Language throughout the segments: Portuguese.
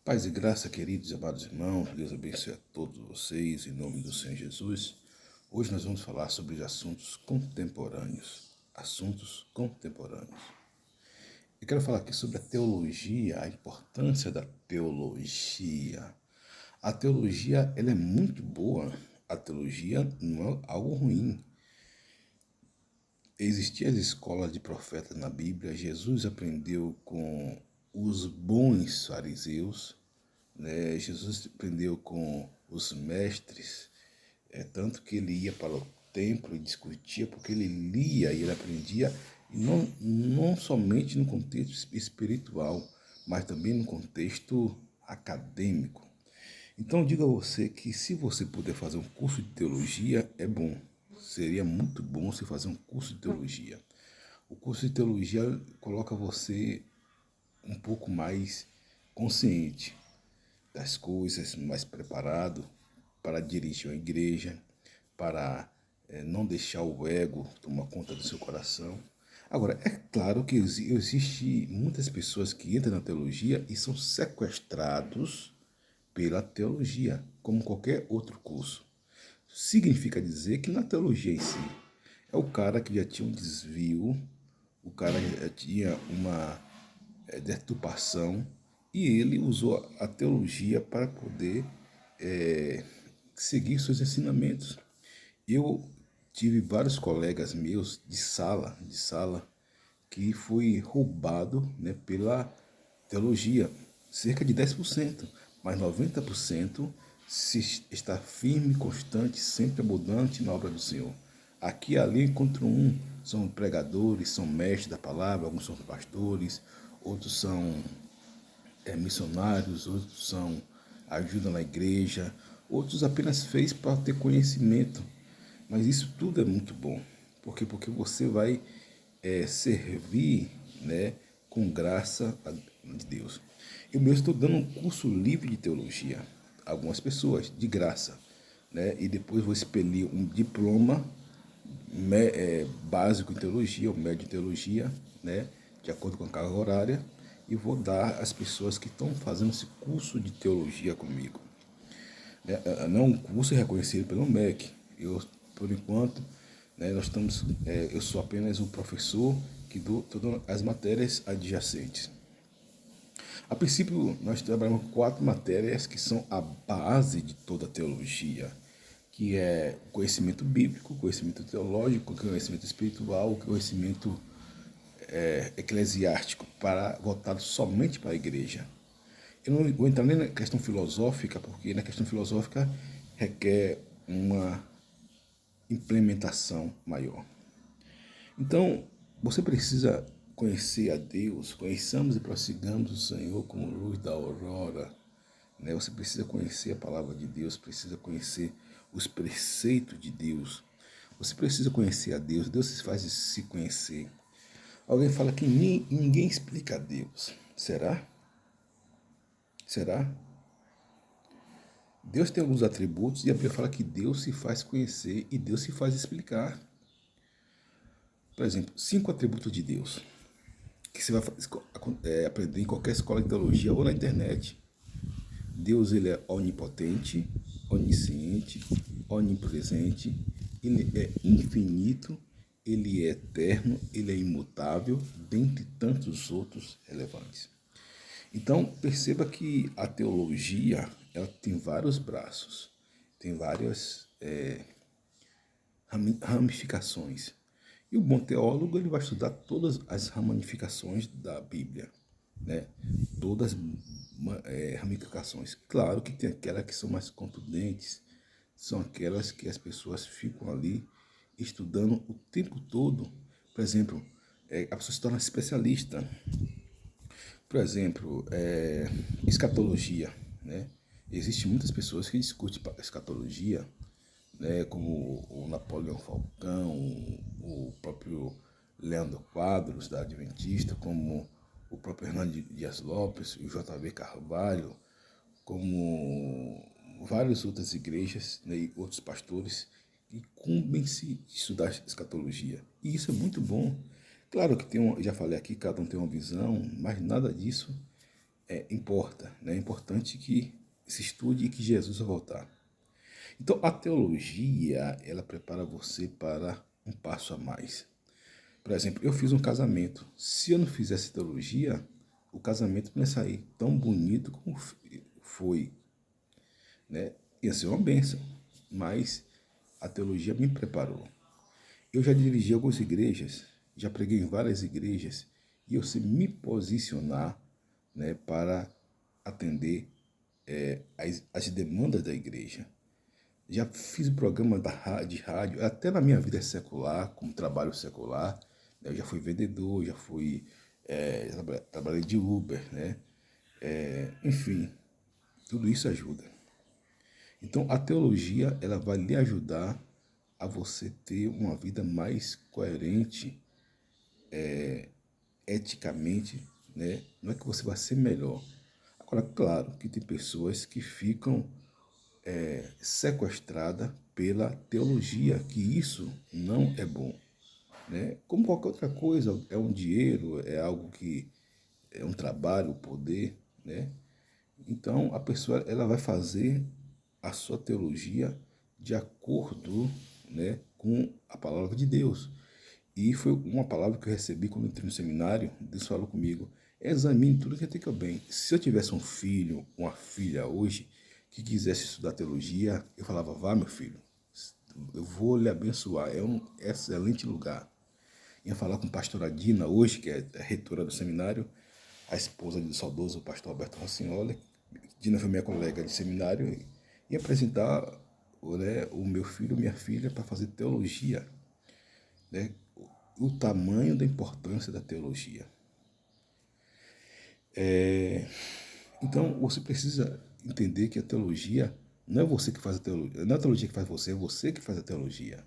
Paz e graça, queridos e amados irmãos, Deus abençoe a todos vocês, em nome do Senhor Jesus. Hoje nós vamos falar sobre assuntos contemporâneos. Assuntos contemporâneos. Eu quero falar aqui sobre a teologia, a importância da teologia. A teologia, ela é muito boa. A teologia não é algo ruim. Existiam as escolas de profetas na Bíblia. Jesus aprendeu com os bons fariseus, né? Jesus aprendeu com os mestres, tanto que ele ia para o templo e discutia, porque ele lia e ele aprendia, e não somente no contexto espiritual, mas também no contexto acadêmico. Então, eu digo a você que se você puder fazer um curso de teologia, é bom. Seria muito bom você fazer um curso de teologia. O curso de teologia coloca você um pouco mais consciente das coisas, mais preparado para dirigir uma igreja, para não deixar o ego tomar conta do seu coração. Agora, é claro que existe muitas pessoas que entram na teologia e são sequestrados pela teologia, como qualquer outro curso. Significa dizer que na teologia em si, é o cara que já tinha um desvio, o cara já tinha uma deturpação, e ele usou a teologia para poder seguir seus ensinamentos. Eu tive vários colegas meus de sala, que foi roubado, né, pela teologia, cerca de 10%, mas 90% se está firme, constante, sempre abundante na obra do Senhor. Aqui e ali encontro são pregadores, são mestres da palavra, alguns são pastores, outros são missionários, outros são ajudam na igreja, outros apenas fez para ter conhecimento. Mas isso tudo é muito bom. Por quê? Porque você vai servir, né, com graça de Deus. Eu mesmo estou dando um curso livre de teologia a algumas pessoas, de graça. Né, e depois vou expelir um diploma básico em teologia, ou médio em teologia, né, de acordo com a carga horária, e vou dar às pessoas que estão fazendo esse curso de teologia comigo. Não um curso reconhecido pelo MEC. Eu, por enquanto, né, eu sou apenas um professor que dou todas as matérias adjacentes. A princípio, nós trabalhamos com 4 matérias que são a base de toda a teologia, que é conhecimento bíblico, conhecimento teológico, conhecimento espiritual, conhecimento eclesiástico, voltado somente para a igreja. Eu não vou entrar nem na questão filosófica, porque na questão filosófica requer uma implementação maior. Então, você precisa conhecer a Deus, conheçamos e prossigamos o Senhor como luz da aurora. Né? Você precisa conhecer a palavra de Deus, precisa conhecer os preceitos de Deus. Você precisa conhecer a Deus, Deus se faz se conhecer. Alguém fala que ninguém explica a Deus. Será? Será? Deus tem alguns atributos e a Bíblia fala que Deus se faz conhecer e Deus se faz explicar. Por exemplo, 5 atributos de Deus que você vai aprender em qualquer escola de teologia ou na internet. Deus, ele é onipotente, onisciente, onipresente, ele é infinito, ele é eterno, ele é imutável, dentre tantos outros relevantes. Então, perceba que a teologia, ela tem vários braços, tem várias ramificações. E o bom teólogo, ele vai estudar todas as ramificações da Bíblia, né? Todas as ramificações. Claro que tem aquelas que são mais contundentes, são aquelas que as pessoas ficam ali estudando o tempo todo. Por exemplo, a pessoa se torna especialista. Por exemplo, escatologia, né? Existem muitas pessoas que discutem escatologia, né, como o Napoleão Falcão, o próprio Leandro Quadros, da Adventista, como o próprio Hernando Dias Lopes, o J.V. Carvalho, como várias outras igrejas, né, e outros pastores que incumbem-se de estudar escatologia. E isso é muito bom. Claro que já falei aqui, cada um tem uma visão, mas nada disso importa, né? É importante que se estude e que Jesus vai voltar. Então, a teologia, ela prepara você para um passo a mais. Por exemplo, eu fiz um casamento. Se eu não fizesse teologia, o casamento não ia sair tão bonito como foi, né? Ia ser uma bênção, mas a teologia me preparou. Eu já dirigi algumas igrejas, já preguei em várias igrejas, e eu sei me posicionar, né, para atender as demandas da igreja. Já fiz programa de rádio, até na minha vida secular, como trabalho secular, né, eu já fui vendedor, já fui, trabalhei de Uber, né? Enfim, tudo isso ajuda. Então, a teologia, ela vai lhe ajudar a você ter uma vida mais coerente, eticamente, né? Não é que você vai ser melhor. Agora, claro que tem pessoas que ficam sequestradas pela teologia, que isso não é bom, né? Como qualquer outra coisa, é um dinheiro, é algo que é um trabalho, poder, né? Então, a pessoa ela vai fazer a sua teologia de acordo, né, com a palavra de Deus. E foi uma palavra que eu recebi quando eu entrei no seminário. Deus falou comigo: examine tudo que tem bem. Se eu tivesse um filho, uma filha hoje, que quisesse estudar teologia, eu falava: vá, meu filho, eu vou lhe abençoar, é um excelente lugar. Ia falar com a pastora Dina hoje, que é a reitora do seminário, a esposa do saudoso pastor Alberto Rossignoli. Dina foi minha colega de seminário e apresentar, né, o meu filho, minha filha, para fazer teologia, né? O tamanho da importância da teologia. Então, você precisa entender que a teologia não é você que faz a teologia, não é a teologia que faz você, é você que faz a teologia.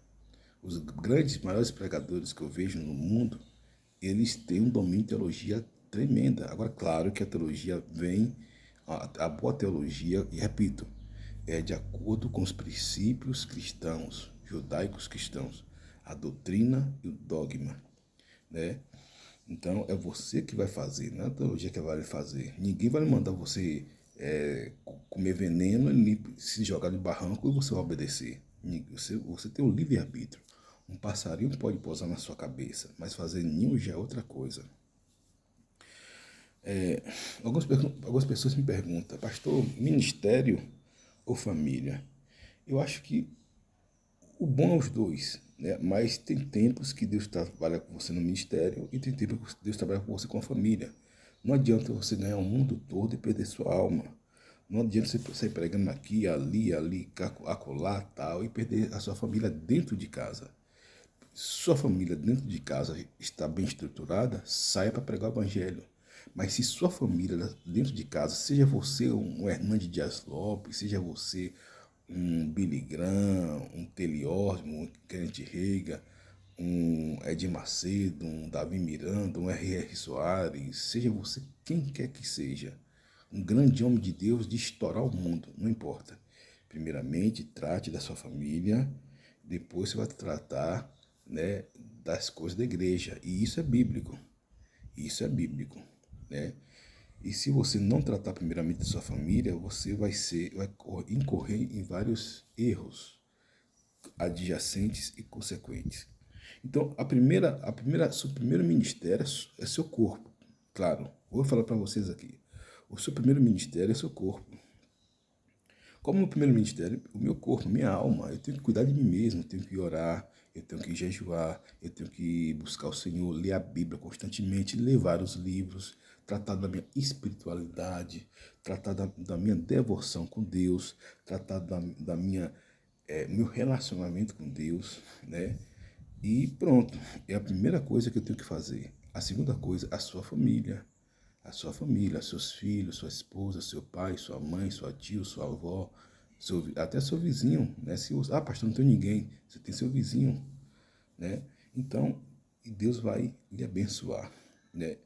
Os grandes, maiores pregadores que eu vejo no mundo, eles têm um domínio de teologia tremenda. Agora, claro que a teologia vem, a boa teologia, e repito, é de acordo com os princípios cristãos, judaicos cristãos, a doutrina e o dogma, né? Então, é você que vai fazer, não é a teologia que vai lhe fazer. Ninguém vai mandar você comer veneno e se jogar de barranco e você vai obedecer. Você tem o livre-arbítrio. Um passarinho pode pousar na sua cabeça, mas fazer ninho já é outra coisa. Algumas pessoas me perguntam: pastor, ministério ou família? Eu acho que o bom é os dois, né? Mas tem tempos que Deus trabalha com você no ministério e tem tempos que Deus trabalha com você com a família. Não adianta você ganhar o mundo todo e perder sua alma. Não adianta você sair pregando aqui, ali, acolá, tal, e perder a sua família dentro de casa. Sua família dentro de casa está bem estruturada, saia para pregar o evangelho. Mas se sua família dentro de casa, seja você um Hernandes Dias Lopes, seja você um Billy Graham, um Tele Osmo, um Kenneth Reagan, um Edir Macedo, um Davi Miranda, um R.R. Soares, seja você quem quer que seja, um grande homem de Deus de estourar o mundo, não importa. Primeiramente, trate da sua família, depois você vai tratar, né, das coisas da igreja. E isso é bíblico. Isso é bíblico, né? E se você não tratar primeiramente da sua família, você vai incorrer em vários erros adjacentes e consequentes. Então, seu primeiro ministério é seu corpo. Claro, vou falar para vocês aqui. O seu primeiro ministério é seu corpo. Como no primeiro ministério, o meu corpo, minha alma, eu tenho que cuidar de mim mesmo, eu tenho que orar, eu tenho que jejuar, eu tenho que buscar o Senhor, ler a Bíblia constantemente, ler vários livros, tratar da minha espiritualidade, tratar da minha devoção com Deus, tratar da minha, meu relacionamento com Deus, né? E pronto, é a primeira coisa que eu tenho que fazer. A segunda coisa, a sua família, seus filhos, sua esposa, seu pai, sua mãe, sua tio, sua avó, até seu vizinho, né? Pastor, não tem ninguém, você tem seu vizinho, né? Então, e Deus vai lhe abençoar, né?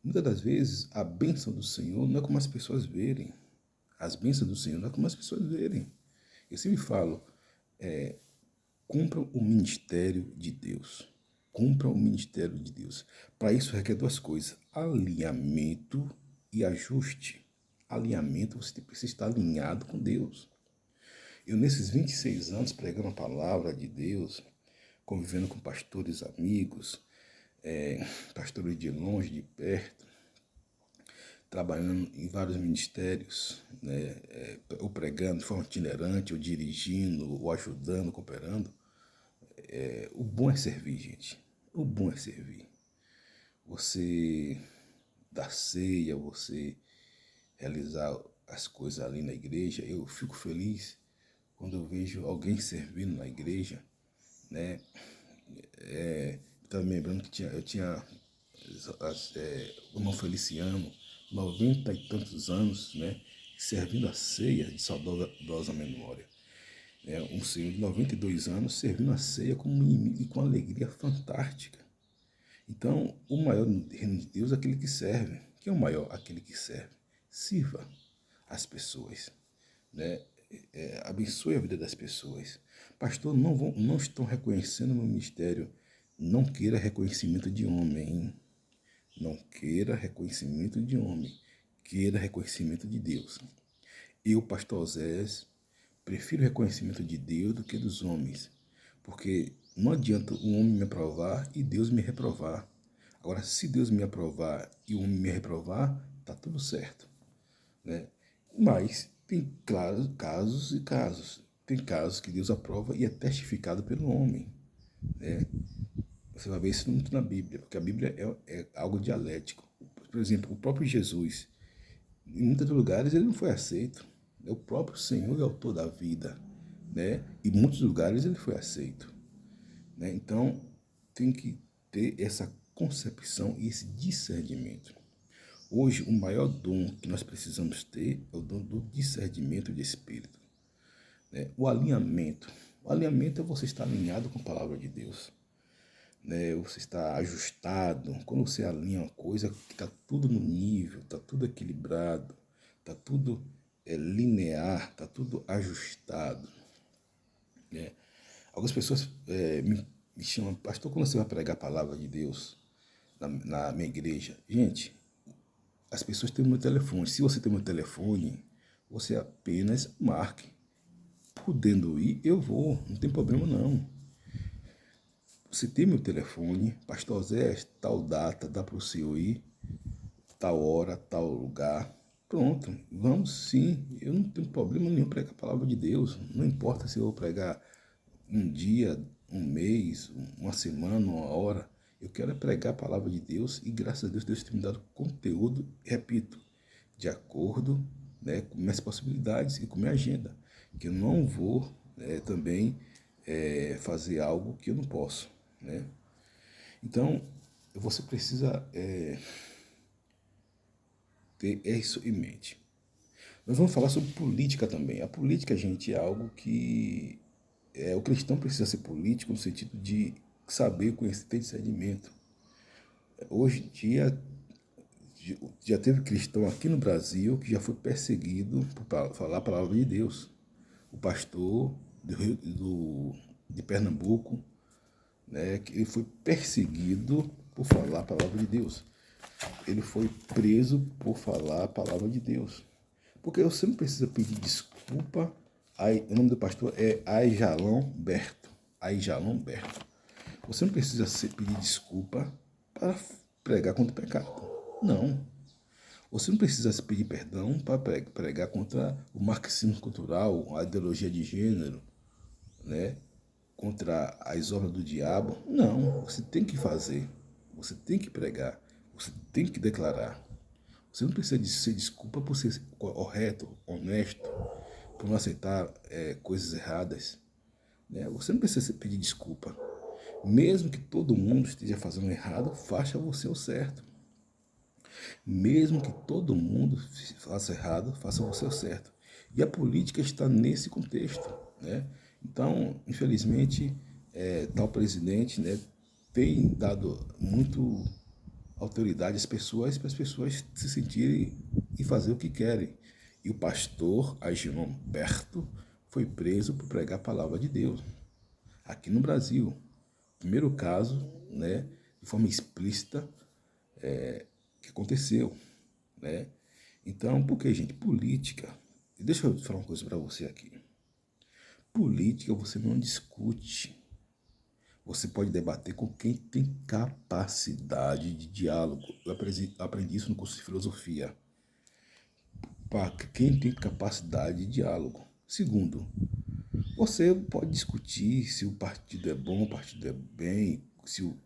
Muitas das vezes, a bênção do Senhor não é como as pessoas verem. As bênçãos do Senhor não é como as pessoas verem. Eu sempre falo, cumpra o ministério de Deus. Cumpra o ministério de Deus. Para isso requer duas coisas: alinhamento e ajuste. alinhamento, você precisa estar alinhado com Deus. Eu, nesses 26 anos, pregando a palavra de Deus, convivendo com pastores amigos, pastores de longe, de perto, trabalhando em vários ministérios, né, ou pregando de forma itinerante, ou dirigindo, ou ajudando, cooperando. O bom é servir, gente. O bom é servir. Você dar ceia, você realizar as coisas ali na igreja. Eu fico feliz quando eu vejo alguém servindo na igreja, né? Estava me lembrando que eu tinha o irmão Feliciano, 90 e tantos anos, né? Servindo a ceia de saudosa memória. Um senhor de 92 anos servindo a ceia e com alegria fantástica. Então, o maior no reino de Deus é aquele que serve. Quem é o maior? Aquele que serve. Sirva as pessoas, né? Abençoe a vida das pessoas. Pastor, não estão reconhecendo o meu ministério. Não queira reconhecimento de homem. Não queira reconhecimento de homem. Queira reconhecimento de Deus. Eu, pastor Osés, prefiro reconhecimento de Deus do que dos homens. Porque não adianta um homem me aprovar e Deus me reprovar. Agora, se Deus me aprovar e o homem me reprovar, tá tudo certo, né? Mas tem, claro, casos e casos. Tem casos que Deus aprova e é testificado pelo homem, né? Você vai ver isso muito na Bíblia, porque a Bíblia é algo dialético. Por exemplo, o próprio Jesus, em muitos lugares ele não foi aceito. O próprio Senhor é o autor da vida, né? E em muitos lugares ele foi aceito, né? Então, tem que ter essa concepção e esse discernimento. Hoje, o maior dom que nós precisamos ter é o dom do discernimento de espírito, né? O alinhamento. O alinhamento é você estar alinhado com a palavra de Deus, né? Você está ajustado. Quando você alinha uma coisa, está tudo no nível, está tudo equilibrado, está tudo linear, está tudo ajustado, né? Algumas pessoas me chamam, pastor, quando você vai pregar a palavra de Deus na minha igreja? Gente, as pessoas têm o meu telefone. Se você tem o meu telefone, você apenas marque. Podendo ir, eu vou, não tem problema não. Você tem meu telefone, pastor Zé, tal data, dá para o senhor ir, tal hora, tal lugar. Pronto, vamos sim. Eu não tenho problema nenhum pregar a palavra de Deus. Não importa se eu vou pregar um dia, um mês, uma semana, uma hora. Eu quero pregar a palavra de Deus e graças a Deus, Deus tem me dado conteúdo, repito, de acordo, né, com minhas possibilidades e com minha agenda. Que eu não vou também fazer algo que eu não posso, né? Então, você precisa ter isso em mente. Nós vamos falar sobre política também. A política, gente, é algo que o cristão precisa ser político no sentido de saber, conhecer, ter discernimento. Hoje em dia, já teve cristão aqui no Brasil que já foi perseguido por falar a palavra de Deus. O pastor de Pernambuco, né, que ele foi perseguido por falar a palavra de Deus. Ele foi preso por falar a palavra de Deus. Porque você não precisa pedir desculpa. O nome do pastor é Aijalon Berto. Aijalon Berto. Você não precisa pedir desculpa para pregar contra o pecado. Não. Você não precisa pedir perdão para pregar contra o marxismo cultural, a ideologia de gênero, né? Contra as obras do diabo. Não. Você tem que fazer. Você tem que pregar. Você tem que declarar. Você não precisa ser desculpa por ser correto, honesto, por não aceitar coisas erradas, né? Você não precisa pedir desculpa. Mesmo que todo mundo esteja fazendo errado, faça você o certo. Mesmo que todo mundo faça errado, faça você o certo. E a política está nesse contexto, né? Então, infelizmente, tal presidente, né, tem dado muito autoridade às pessoas para as pessoas se sentirem e fazer o que querem. E o pastor Agilon Berto foi preso por pregar a palavra de Deus aqui no Brasil. Primeiro caso, né, de forma explícita, que aconteceu, né? Então, por que, gente? Política. Deixa eu falar uma coisa para você aqui. Política você não discute. Você pode debater com quem tem capacidade de diálogo. Eu aprendi isso no curso de filosofia. Para quem tem capacidade de diálogo. Segundo, você pode discutir se o partido é bom, o partido é bem, se o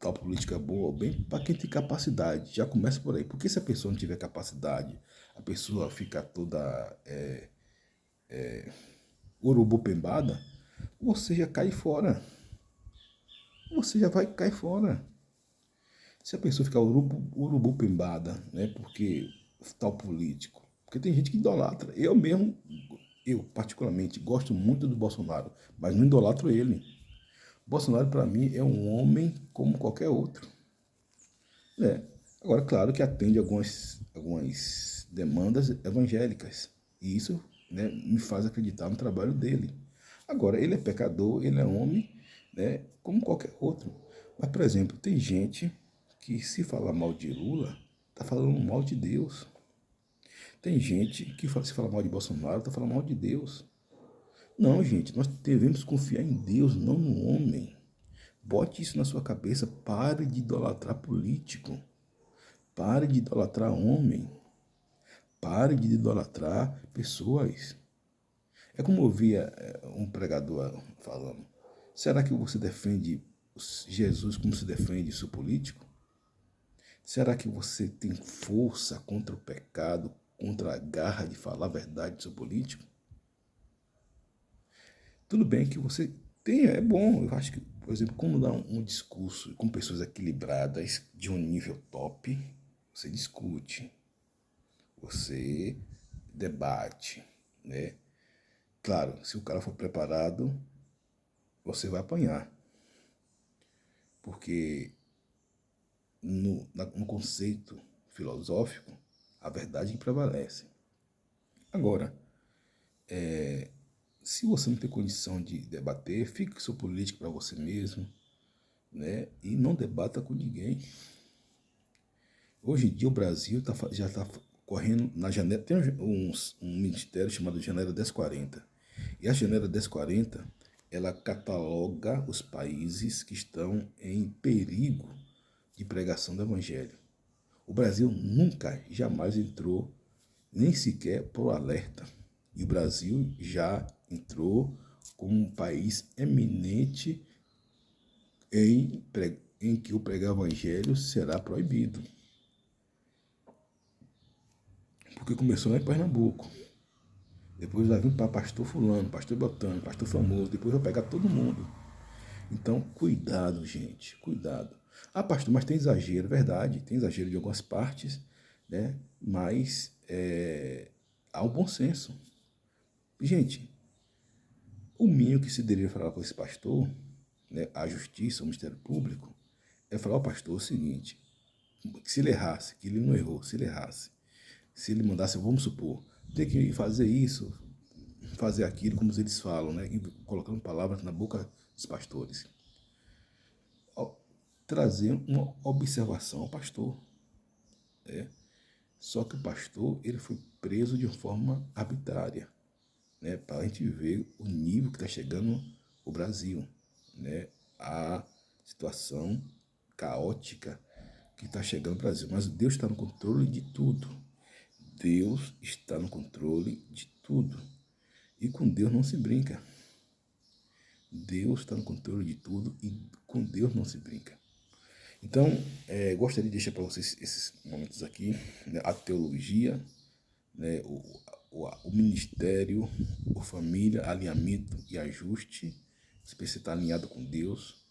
tal política é boa ou bem, para quem tem capacidade. Já começa por aí. Porque se a pessoa não tiver capacidade, a pessoa fica toda urubupembada, você já cai fora. Você já vai cair fora. Se a pessoa ficar urubupembada, né, porque tal político, porque tem gente que idolatra. Eu mesmo, eu particularmente, gosto muito do Bolsonaro, mas não idolatro ele. Bolsonaro, para mim, é um homem como qualquer outro. Né? Agora, claro que atende algumas demandas evangélicas. E isso, né, me faz acreditar no trabalho dele. Agora, ele é pecador, ele é homem, né, como qualquer outro. Mas, por exemplo, tem gente que se falar mal de Lula, está falando mal de Deus. Tem gente que se fala mal de Bolsonaro, está falando mal de Deus. Não, gente, nós devemos confiar em Deus, não no homem. Bote isso na sua cabeça, pare de idolatrar político. Pare de idolatrar homem. Pare de idolatrar pessoas. É como eu via um pregador falando. Será que você defende Jesus como se defende seu político? Será que você tem força contra o pecado, contra a garra de falar a verdade do seu político? Tudo bem que você tenha, é bom. Eu acho que, por exemplo, como dar um discurso com pessoas equilibradas de um nível top, você discute, você debate, né? Claro, se o cara for preparado, você vai apanhar. Porque no conceito filosófico, a verdade prevalece. Agora, se você não tem condição de debater, fique com seu político para você mesmo, né? E não debata com ninguém. Hoje em dia o Brasil já está correndo na janela. Tem um ministério chamado Janela 1040. E a Janela 1040, ela cataloga os países que estão em perigo de pregação do Evangelho. O Brasil nunca, jamais entrou, nem sequer pro alerta. E o Brasil já entrou como um país eminente em que o pregar o Evangelho será proibido. Porque começou lá em Pernambuco. Depois vai vir para pastor fulano, pastor botano, pastor famoso. Depois vai pegar todo mundo. Então, cuidado, gente. Cuidado. Ah, pastor, mas tem exagero. Verdade, tem exagero de algumas partes, né? Mas há o bom senso. Gente, o mínimo que se deveria falar com esse pastor, né, a justiça, o Ministério Público, é falar ao pastor o seguinte: que se ele errasse, que ele não errou, se ele errasse, se ele mandasse, vamos supor, ter que fazer isso, fazer aquilo, como eles falam, né? E colocando palavras na boca dos pastores. Trazer uma observação ao pastor. Né? Só que o pastor ele foi preso de uma forma arbitrária, né? Para a gente ver o nível que está chegando o Brasil, né? A situação caótica que está chegando no Brasil. Mas Deus está no controle de tudo. Deus está no controle de tudo. E com Deus não se brinca. Deus está no controle de tudo e com Deus não se brinca. Então, gostaria de deixar para vocês esses momentos aqui, né? A teologia, né? O ministério, a família, alinhamento e ajuste. Se você está alinhado com Deus,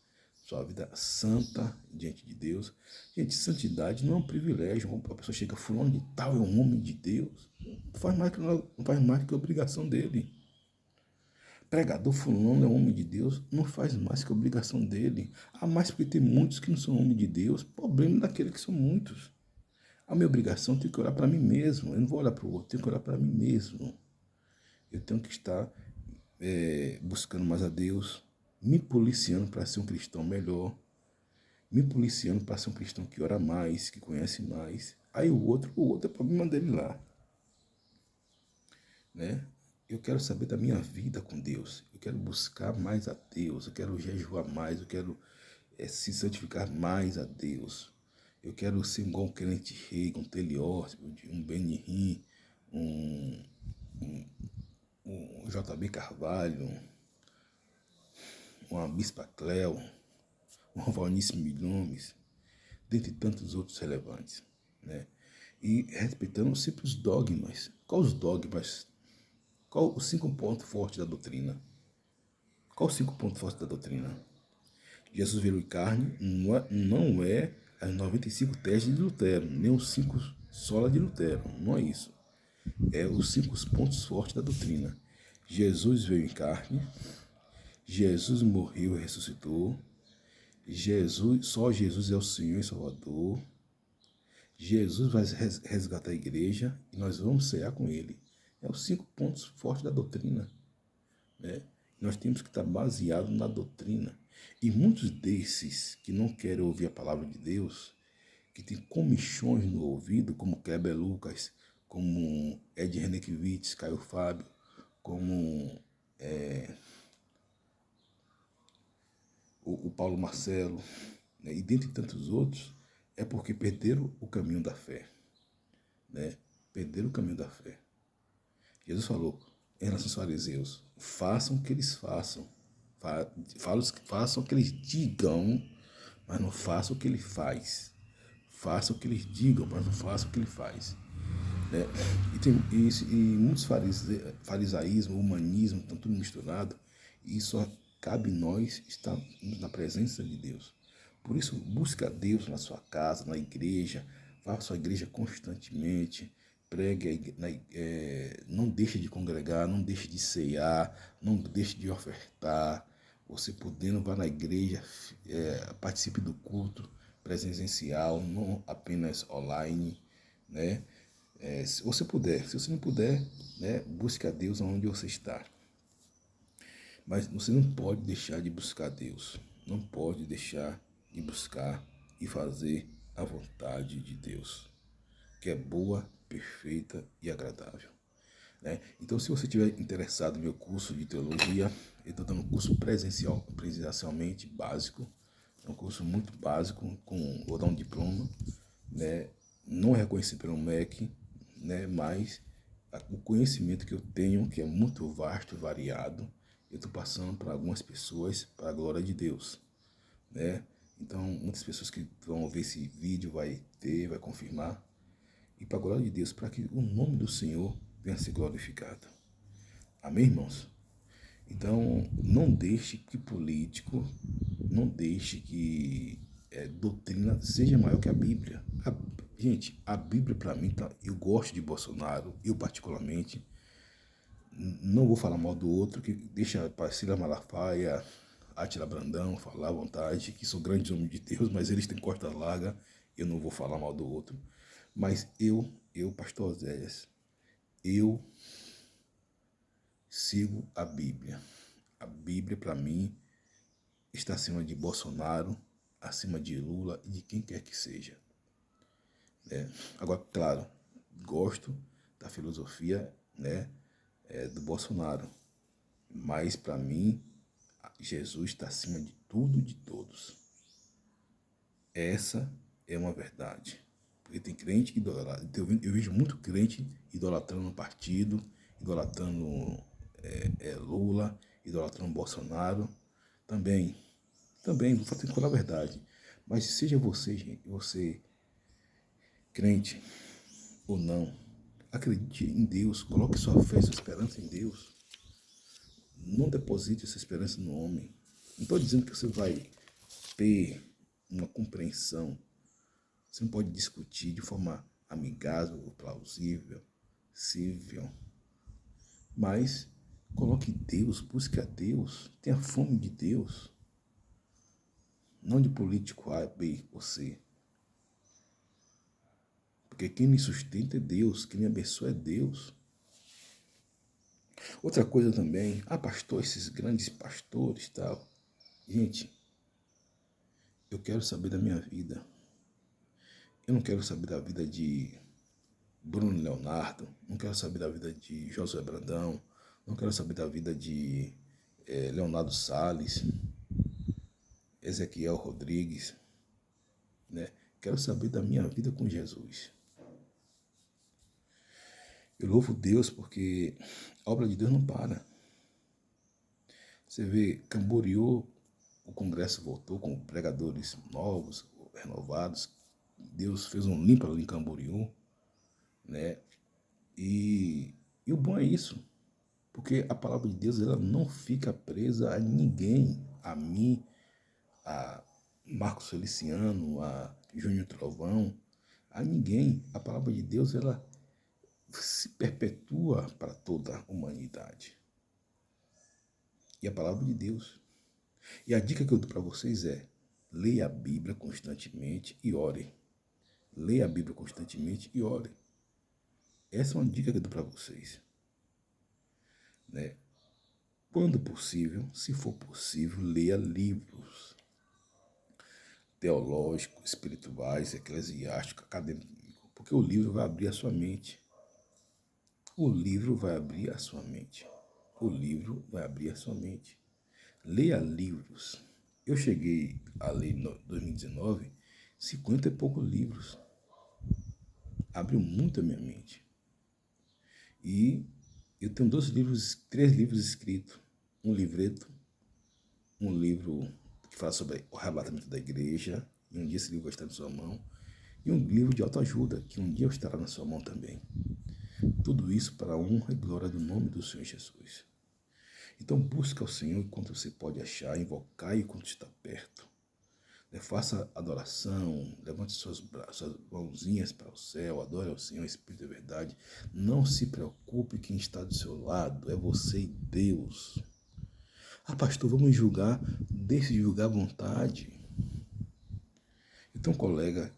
sua vida santa diante de Deus. Gente, santidade não é um privilégio. A pessoa chega fulano de tal, é um homem de Deus. Não faz mais que a obrigação dele. Pregador fulano é homem de Deus, não faz mais que a obrigação dele. Ah, mais porque tem muitos que não são homens de Deus. Problema daqueles que são muitos. A minha obrigação tem que olhar para mim mesmo. Eu não vou olhar para o outro, tenho que olhar para mim mesmo. Eu tenho que estar buscando mais a Deus, me policiando para ser um cristão melhor, me policiando para ser um cristão que ora mais, que conhece mais Aí o outro é problema dele lá, né? Eu quero saber da minha vida com Deus. Eu quero buscar mais a Deus. Eu quero jejuar mais. Eu quero se santificar mais a Deus. Eu quero ser igual um crente rei, um Teliósio, um Benihim, um, um JB Carvalho, uma Bispa Cleo, um Valnice Milhomes, dentre tantos outros relevantes, né? E respeitando sempre os dogmas. Quais os dogmas? Qual os 5 pontos fortes da doutrina? Qual os 5 pontos fortes da doutrina? Jesus veio em carne não é as 95 teses de Lutero, nem os 5 solas de Lutero, não é isso. É os 5 pontos fortes da doutrina. Jesus veio em carne, Jesus morreu e ressuscitou, só Jesus é o Senhor e Salvador, Jesus vai resgatar a igreja e nós vamos cear com ele. É os 5 pontos fortes da doutrina, né? Nós temos que estar baseados na doutrina. E muitos desses que não querem ouvir a palavra de Deus, que tem comichões no ouvido, como Kleber Lucas, como Ed Renekiewicz, Caio Fábio, como o Paulo Marcelo, né? E dentre tantos outros, é porque perderam o caminho da fé, né? Perderam o caminho da fé. Jesus falou em relação aos fariseus: façam o que eles façam, façam o que eles digam, mas não façam o que ele faz. Façam o que eles digam, mas não façam o que ele faz. Né? E muitos farisaísmo, humanismo, estão tudo misturado, e só cabe nós estar na presença de Deus. Por isso, busque a Deus na sua casa, na igreja, vá à sua igreja constantemente, pregue, não deixe de congregar, não deixe de ceiar, não deixe de ofertar. Você podendo, vá na igreja, participe do culto presencial, não apenas online, né? Se você puder, se você não puder, né, busque a Deus onde você está. Mas você não pode deixar de buscar Deus. Não pode deixar de buscar e fazer a vontade de Deus, que é boa, perfeita e agradável, né? Então, se você estiver interessado no meu curso de teologia, eu estou dando um curso presencialmente básico. É um curso muito básico, vou dar um diploma, né? Não é reconhecido pelo MEC, né? Mas o conhecimento que eu tenho, que é muito vasto e variado, eu estou passando para algumas pessoas, para a glória de Deus, né? Então, muitas pessoas que vão ver esse vídeo vai confirmar, e para a glória de Deus, para que o nome do Senhor venha a ser glorificado. Amém, irmãos? Então, não deixe que político, não deixe que doutrina seja maior que a Bíblia. Gente, a Bíblia para mim, eu gosto de Bolsonaro, eu particularmente, não vou falar mal do outro, que deixa Priscila Malafaia, Átila Brandão falar à vontade, que são grandes homens de Deus, mas eles têm costa larga, eu não vou falar mal do outro. Mas pastor Oséias, eu sigo a Bíblia. A Bíblia, para mim, está acima de Bolsonaro, acima de Lula e de quem quer que seja. Agora, claro, gosto da filosofia, né, do Bolsonaro, mas para mim, Jesus está acima de tudo e de todos. Essa é uma verdade. Porque tem crente que idolatra. Eu vejo muito crente idolatrando o partido, idolatrando Lula, idolatrando Bolsonaro. Também, vou falar a verdade. Mas seja você, gente, você crente ou não, acredite em Deus, coloque sua fé, sua esperança em Deus. Não deposite essa esperança no homem. Não estou dizendo que você vai ter uma compreensão. Você não pode discutir de forma amigável, plausível, cível. Mas coloque Deus, busque a Deus, tenha fome de Deus. Não de político A, B ou C. Porque quem me sustenta é Deus, quem me abençoa é Deus. Outra coisa também, pastor, esses grandes pastores e tal. Gente, eu quero saber da minha vida. Eu não quero saber da vida de Bruno Leonardo, não quero saber da vida de Josué Brandão, não quero saber da vida de Leonardo Salles, Ezequiel Rodrigues, né? Quero saber da minha vida com Jesus. Eu louvo Deus porque a obra de Deus não para. Você vê, Camboriú, o Congresso voltou com pregadores novos, renovados. Deus fez um limpa ali em Camboriú, né? E o bom é isso, porque a palavra de Deus ela não fica presa a ninguém, a mim, a Marcos Feliciano, a Júnior Trovão, a ninguém. A palavra de Deus ela se perpetua para toda a humanidade. E a palavra de Deus. E a dica que eu dou para vocês é: leia a Bíblia constantemente e ore. Leia a Bíblia constantemente e ore. Essa é uma dica que eu dou para vocês. Né? Quando possível, se for possível, leia livros teológicos, espirituais, eclesiásticos, acadêmicos, porque o livro vai abrir a sua mente. O livro vai abrir a sua mente. O livro vai abrir a sua mente. Leia livros. Eu cheguei a ler em 2019 50 e poucos livros. Abriu muito a minha mente. E eu tenho 3 livros escritos. Um livreto, um livro que fala sobre o arrebatamento da igreja, e um dia esse livro vai estar na sua mão, e um livro de autoajuda, que um dia estará na sua mão também. Tudo isso para a honra e glória do nome do Senhor Jesus. Então busca o Senhor enquanto você pode achar, invocar enquanto está perto. Faça adoração, levante suas mãozinhas para o céu, adore ao Senhor, Espírito de verdade. Não se preocupe quem está do seu lado, é você e Deus. Ah, pastor, vamos julgar, deixe de julgar à vontade. Eu tenho um colega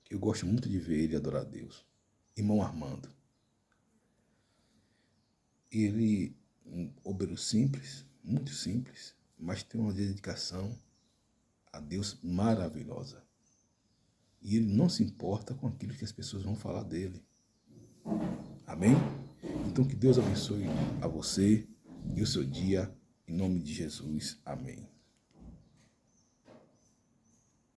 que eu gosto muito de ver ele adorar a Deus, irmão Armando. Ele um obreiro simples, muito simples, mas tem uma dedicação a Deus maravilhosa. E ele não se importa com aquilo que as pessoas vão falar dele. Amém? Então que Deus abençoe a você e o seu dia, em nome de Jesus. Amém.